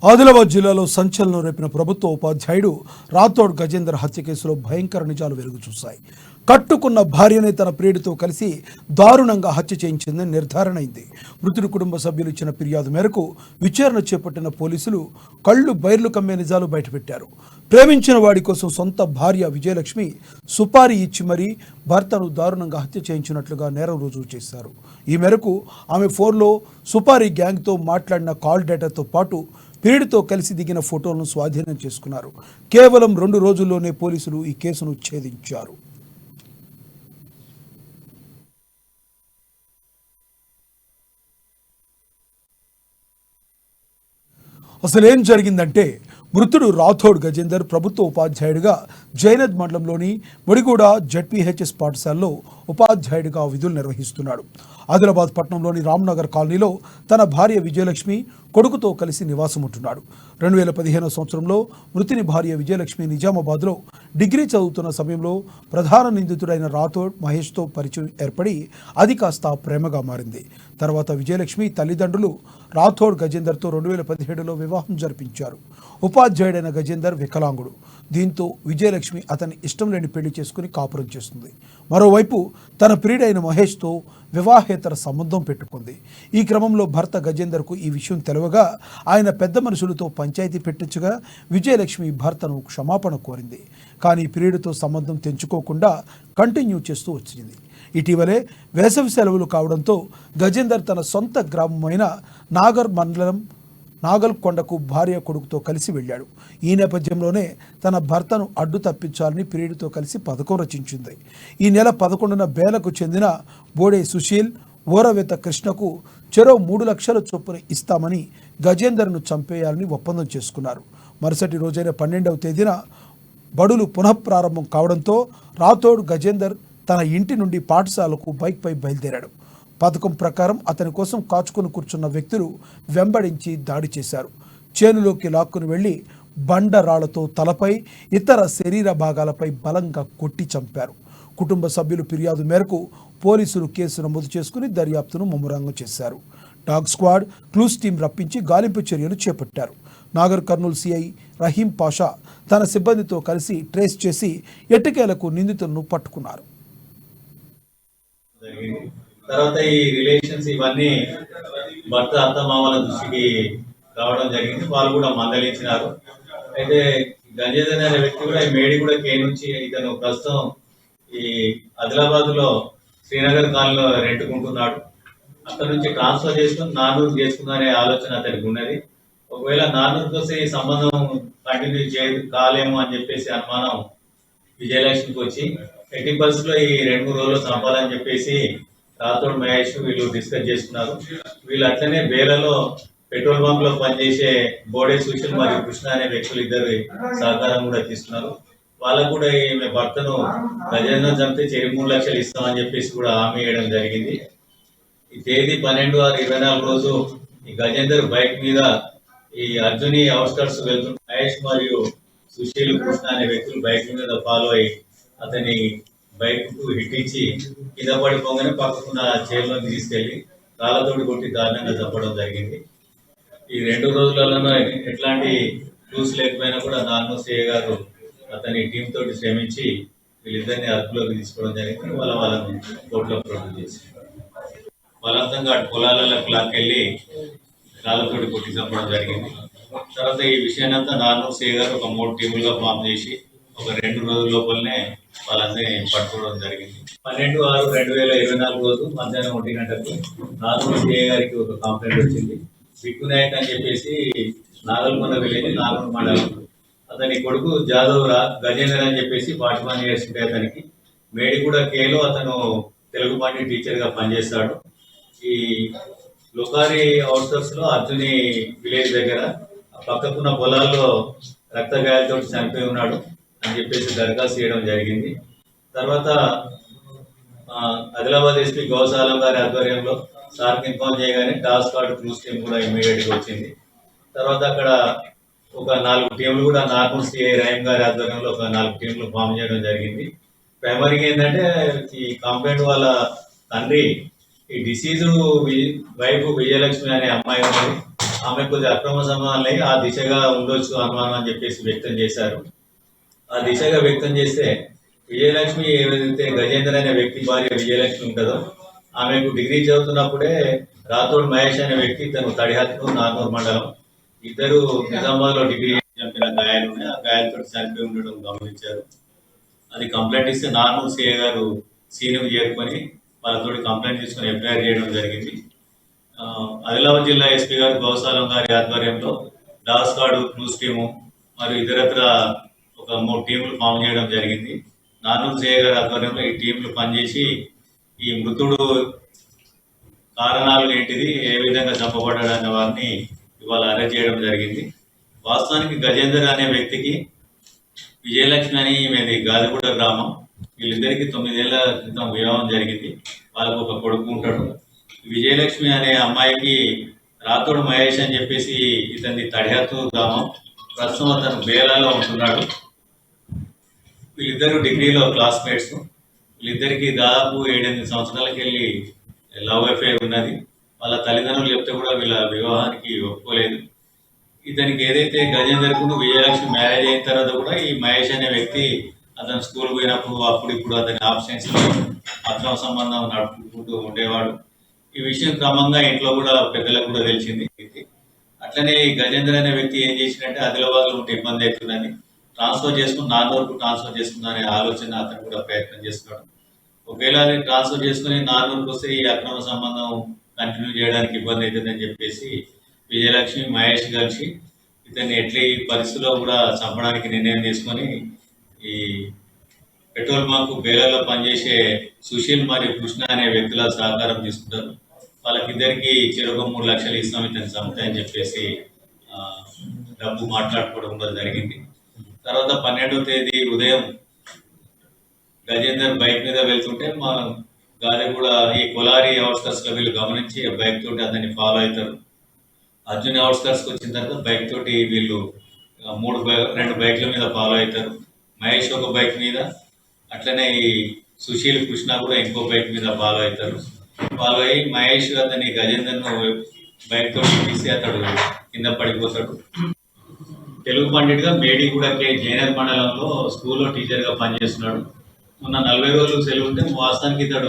ఆదిలాబాద్ జిల్లాలో సంచలనం రేపిన ప్రభుత్వ ఉపాధ్యాయుడు రాథోడ్ గజేందర్ హత్య కేసులో భయంకర నిజాలు వెలుగు చూశాయి. కట్టుకున్న భార్యనే తన ప్రియుడితో కలిసి దారుణంగా హత్య చేయించిందని నిర్ధారణ అయింది. మృతుడి కుటుంబ సభ్యులు ఇచ్చిన ఫిర్యాదు మేరకు విచారణ చేపట్టిన పోలీసులు కళ్లు బైర్లు కమ్మే నిజాలు బయటపెట్టారు. ప్రేమించిన వాడి కోసం సొంత భార్య విజయలక్ష్మి సుపారీ ఇచ్చి మరీ భర్తను దారుణంగా హత్య చేయించినట్లుగా నేరం రుజువు చేశారు. ఈ మేరకు ఆమె ఫోన్లో సుపారీ గ్యాంగ్తో మాట్లాడిన కాల్ డేటాతో పాటు పీడితో కలిసి దిగిన ఫోటోలను స్వాధీనం చేసుకున్నారు. కేవలం 2 రోజుల్లోనే పోలీసులు ఈ కేసును ఛేదించారు. అసలేం జరిగిందంటే, మృతుడు రాథోడ్ గజేందర్ ప్రభుత్వ ఉపాధ్యాయుడిగా జైనద్ మండలంలోని ముడిగూడ జెడ్పీహెచ్ఎస్ పాఠశాలలో ఉపాధ్యాయుడిగా విధులు నిర్వహిస్తున్నాడు. ఆదిలాబాద్ పట్టణంలోని రామ్నగర్ కాలనీలో తన భార్య విజయలక్ష్మి కొడుకుతో కలిసి నివాసం ఉంటున్నాడు. 2015 సంవత్సరంలో మృతుని భార్య విజయలక్ష్మి నిజామాబాద్లో డిగ్రీ చదువుతున్న సమయంలో ప్రధాన నిందితుడైన రాథోడ్ మహేష్తో పరిచయం ఏర్పడి అది కాస్త ప్రేమగా మారింది. తర్వాత విజయలక్ష్మి తల్లిదండ్రులు రాథోడ్ గజేందర్తో 2017లో వివాహం జరిపించారు. ఉపాధ్యాయుడైన గజేందర్ వికలాంగుడు. దీంతో విజయలక్ష్మి అతని ఇష్టం లేని పెళ్లి చేసుకుని కాపురం చేస్తుంది. మరోవైపు తన ప్రియుడైన మహేష్తో వివాహేతర సంబంధం పెట్టుకుంది. ఈ క్రమంలో భర్త గజేందర్కు ఈ విషయం తెలవగా ఆయన పెద్ద మనుషులతో పంచాయతీ పెట్టించగా విజయలక్ష్మి భర్తను క్షమాపణ కోరింది. కానీ ప్రియుడితో సంబంధం తెంచుకోకుండా కంటిన్యూ చేస్తూ వచ్చింది. ఇటీవలే వేసవి సెలవులు కావడంతో గజేందర్ తన సొంత గ్రామమైన నాగర్ మండలం నాగల్కొండకు భార్య కొడుకుతో కలిసి వెళ్ళాడు. ఈ నేపథ్యంలోనే తన భర్తను అడ్డు తప్పించాలని ప్రియుడితో కలిసి పథకం రచించింది. ఈ నెల 11న బేలకు చెందిన బోడే సుశీల్, ఓరవేత కృష్ణకు చెరో 3 లక్షల చొప్పున ఇస్తామని గజేందర్ను చంపేయాలని ఒప్పందం చేసుకున్నారు. మరుసటి రోజైన 12వ తేదీన బడులు పునఃప్రారంభం కావడంతో రాథోడ్ గజేందర్ తన ఇంటి నుండి పాఠశాలకు బైక్పై బయలుదేరాడు. పథకం ప్రకారం అతని కోసం కాచుకొని కూర్చున్న వ్యక్తులు వెంబడించి దాడి చేశారు. చేనులోకి లాక్కుని వెళ్లి బండరాళ్లతో తలపై, ఇతర శరీర భాగాలపై బలంగా కొట్టి చంపారు. కుటుంబ సభ్యులు ఫిర్యాదు మేరకు పోలీసులు కేసు నమోదు చేసుకుని దర్యాప్తును ముమ్మరంగం చేశారు. డాగ్ స్క్వాడ్, క్లూస్ టీం రప్పించి గాలింపు చర్యలు చేపట్టారు. నాగర్ కర్నూలు సిఐ రహీం పాషా తన సిబ్బందితో కలిసి ట్రేస్ చేసి ఎట్టకేలకు నిందితులను పట్టుకున్నారు. తర్వాత ఈ రిలేషన్స్ ఇవన్నీ భర్త అత్తమామల దృష్టికి రావడం జరిగింది. వాళ్ళు కూడా మందలించినారు. అయితే గంజేదన్ అనే వ్యక్తి కూడా ఈ మేడిగూడ కే నుంచి ఇతను ప్రస్తుతం ఈ ఆదిలాబాద్ లో శ్రీనగర్ కాలనీలో రెంట్కుంటున్నాడు. అక్కడ నుంచి ట్రాన్స్ఫర్ చేసుకుని నానూరు చేసుకున్నారనే ఆలోచన అతనికి ఉన్నది. ఒకవేళ నానూరుకి వస్తే ఈ సంబంధం కంటిన్యూ కాలేమో అని చెప్పేసి అనుమానం విజయలక్ష్మికి వచ్చి ఎట్టి పరిస్థితుల్లో ఈ 2-3 రోజులు చంపాలని చెప్పేసి రాథోడ్ మహేష్ వీళ్ళు డిస్కస్ చేసుకున్నారు. వీళ్ళు అట్లనే బేలలో పెట్రోల్ బంక్ లో పనిచేసే బోడే సుశీల్ మరియు కృష్ణ అనే వ్యక్తులు ఇద్దరు సహకారం కూడా తీసుకున్నారు. వాళ్ళకు కూడా ఈమె భర్తను గజేందర్ చంపితే చెరి 3 లక్షలు ఇస్తామని చెప్పేసి కూడా హామీ ఇవ్వడం జరిగింది. ఈ తేదీ 12/6/24 రోజు ఈ గజేందర్ బైక్ మీద ఈ అర్జుని అవుట్స్కర్ట్స్ వెళ్తున్న మహేష్ మరియు సుశీల్ కృష్ణ అనే వ్యక్తులు బైక్ మీద ఫాలో అయ్యి అతని బైక్ కు హిట్ ఇచ్చి కింద పడిపోగానే పక్కకున్న చైర్లోకి తీసుకెళ్లి రాళ్లతోటి కొట్టి దారుణంగా చంపడం జరిగింది. ఈ 2 రోజులలో ఎట్లాంటి క్లూస్ లేకపోయినా కూడా నాన్నో సిఐ గారు అతని టీం తోటి శ్రమించి వీళ్ళిద్దరిని అదుపులోకి తీసుకోవడం జరిగింది. వాళ్ళని కోర్టులో ప్రొడ్యూస్ చేసి బలవంతంగా అటు పొలాలకు లాక్కెళ్ళి రాళ్లతోటి కొట్టి చంపడం జరిగింది. తర్వాత ఈ విషయాన్ని అంతా నాన్నో సిఐ గారు ఒక 3 టీములుగా ఫామ్ చేసి ఒక 2 రోజుల లోపలనే వాళ్ళందరినీ పట్టుకోవడం జరిగింది. 12/6/2024 రోజు మధ్యాహ్నం 1 గంటకు నాగూర్ సిఐ గారికి ఒక కంప్లైంట్ వచ్చింది. బిక్కు నాయక్ అని చెప్పేసి నాగల్కొండ విలేజ్ నాగూర్ మండలం అతని కొడుకు జాదవ్ గజేందర్ అని చెప్పేసి 41 years ఉంటాయి అతనికి. మేడిగూడ కేలో అతను తెలుగు పార్టీ టీచర్ గా పనిచేస్తాడు. ఈ లుకారి అవుట్స్కర్ట్స్ లో అర్జుని విలేజ్ దగ్గర పక్కకున్న పొలాల్లో రక్త గాయాలతో చనిపోయి ఉన్నాడు అని చెప్పేసి దరఖాస్తు చేయడం జరిగింది. తర్వాత ఆదిలాబాద్ ఎస్పీ గౌసాలం గారి ఆధ్వర్యంలో సార్కి ఇన్ఫార్మ్ చేయగానే టాస్క్ కార్డ్ క్రూస్ టీం కూడా ఇమీడియట్ గా వచ్చింది. తర్వాత అక్కడ ఒక 4 టీంలు కూడా నాగూర్ సిఐ రహీం గారి ఆధ్వర్యంలో ఒక 4 టీంలు ఫామ్ చేయడం జరిగింది. ప్రైమరీగా ఏంటంటే ఈ కంప్లైంట్ వాళ్ళ తండ్రి ఈ డిసీజ్ వైఫ్ విజయలక్ష్మి అనే అమ్మాయి ఉన్నది. ఆమె కొద్ది అక్రమ సంబంధాలు అయ్యి ఆ దిశగా ఉండొచ్చు అనుమానం అని చెప్పేసి వ్యక్తం చేశారు. ఆ దిశగా వ్యక్తం చేస్తే విజయలక్ష్మి ఏదైతే గజేందర్ అనే వ్యక్తి భార్య విజయలక్ష్మి ఉంటుందో ఆమెకు డిగ్రీ చదువుతున్నప్పుడే రాథోడ్ మహేష్ అనే వ్యక్తి తను తడిహత్ను నాగూర్ మండలం ఇద్దరు నిజామాబాద్ లో డిగ్రీ చంపిన గాయాలు ఉన్నాయి. ఆ గాయాలతో చనిపోయి ఉండడం గమనించారు. అది కంప్లైంట్ ఇస్తే నాగూర్ సిఐ గారు సీనియర్ చేరుకొని వాళ్ళతోటి కంప్లైంట్ తీసుకొని ఎఫ్ఐఆర్ చేయడం జరిగింది. ఆదిలాబాద్ జిల్లా ఎస్పీ గారు గౌసాలం గారి ఆధ్వర్యంలో డాగ్ స్క్వాడ్ క్రూజ్ టీము మరియు ఇతరత్ర ఒక 3 టీములు ఫామ్ చేయడం జరిగింది. నానూరు సిఐ గారి ఆధ్వర్యంలో ఈ టీంలు పనిచేసి ఈ మృతుడు కారణాలు ఏంటిది, ఏ విధంగా చంపబడ్డాడన్న వారిని ఇవాళ అరెస్ట్ చేయడం జరిగింది. వాస్తవానికి గజేందర్ అనే వ్యక్తికి విజయలక్ష్మి అని ఈమెది గాదిగూడ గ్రామం. వీళ్ళిద్దరికి 9 ఏళ్ల క్రితం వివాహం జరిగింది. వాళ్ళకు ఒక కొడుకు ఉంటాడు. విజయలక్ష్మి అనే అమ్మాయికి రాథోడ్ మహేష్ అని చెప్పేసి ఇతని తడిహత్తు గ్రామం. ప్రస్తుతం అతను బేలాలో ఉంటున్నాడు. వీళ్ళిద్దరు డిగ్రీలో క్లాస్మేట్స్. వీళ్ళిద్దరికి దాదాపు 7-8 సంవత్సరాలకి వెళ్ళి లవ్ అఫేర్ ఉన్నది. వాళ్ళ తల్లిదండ్రులు చెప్తే కూడా వీళ్ళ వివాహానికి ఒప్పుకోలేదు. ఇతనికి ఏదైతే గజేందర్కు విజయలక్ష్మి మ్యారేజ్ అయిన తర్వాత కూడా ఈ మహేష్ అనే వ్యక్తి అతను స్కూల్ పోయినప్పుడు అప్పుడు ఇప్పుడు అతని ఆబ్సెన్స్ లో అక్రమ సంబంధం నడుపుకుంటూ ఉండేవాడు. ఈ విషయం క్రమంగా ఇంట్లో కూడా పెద్దలకు కూడా తెలిసింది. అట్లనే ఈ గజేందర్ అనే వ్యక్తి ఏం చేసినట్టే ఆదిలాబాద్ లో ఉంటే ఇబ్బంది అవుతుందని ట్రాన్స్ఫర్ చేసుకుని నాన్నూరుకు ట్రాన్స్ఫర్ చేసుకుందనే ఆలోచన అతను కూడా ప్రయత్నం చేస్తున్నాడు. ఒకవేళ అది ట్రాన్స్ఫర్ చేసుకుని నాన్నూరుకు వస్తే ఈ అక్రమ సంబంధం కంటిన్యూ చేయడానికి ఇబ్బంది అవుతుందని చెప్పేసి విజయలక్ష్మి మహేష్ కలిసి ఇతన్ని ఎట్లా ఈ పరిస్థితిలో కూడా చంపడానికి నిర్ణయం తీసుకొని ఈ పెట్రోల్ బంక్ బేలాలో పనిచేసే సుశీల్ మరియు కృష్ణ అనే వ్యక్తుల సహకారం తీసుకుంటారు. వాళ్ళకిద్దరికి చెరొక 3 లక్షలు ఇస్తాం ఇతను చంపుతాయని చెప్పేసి డబ్బు మాట్లాడుకోవడం కూడా జరిగింది. తర్వాత 12వ తేదీ ఉదయం గజేందర్ బైక్ మీద వెళ్తుంటే మా గాదెగూడ ఈ కొలారి అవుట్స్కర్ట్స్ లో వీళ్ళు గమనించి బైక్ తోటి అతన్ని ఫాలో అవుతారు. అర్జున్ అవుట్స్కర్ట్స్ వచ్చిన తర్వాత బైక్ తోటి వీళ్ళు 2 బైక్ల మీద ఫాలో అవుతారు. మహేష్ ఒక బైక్ మీద, అట్లనే ఈ సుశీల్ కృష్ణ కూడా ఇంకో బైక్ మీద ఫాలో అవుతారు. ఫాలో అయ్యి మహేష్ అతని గజేందర్ను బైక్ తోటి తీసి అతడు కింద పడిపోతాడు. తెలుగు పండిట్గా మేడిగూడ కే జైనర్ మండలంలో స్కూల్లో టీచర్గా పనిచేస్తున్నాడు. మొన్న 40 రోజులు సెలవు ఉంటే వాస్తవానికి ఇతడు